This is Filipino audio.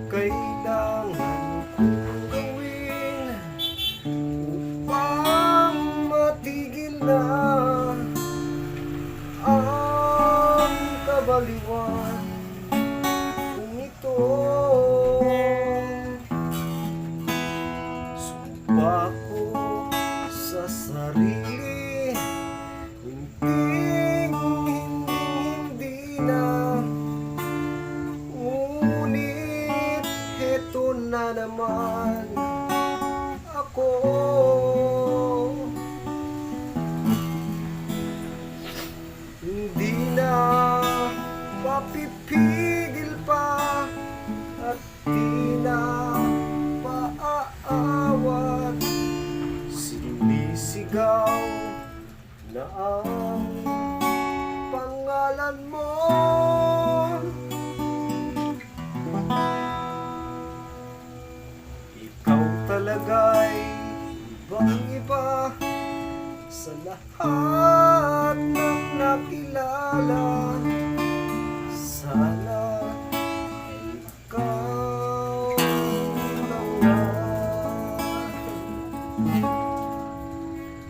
kailangan kong gawin upang matigil na ang kabaliwan kung ito? Sumpa ko sa sarili, hindi na. Ngunit heto na naman ako. Hindi na mapipigil pa at di na maaawat. Sinisigaw na ang pangalan mo. Ikaw talaga'y ibang iba sa lahat.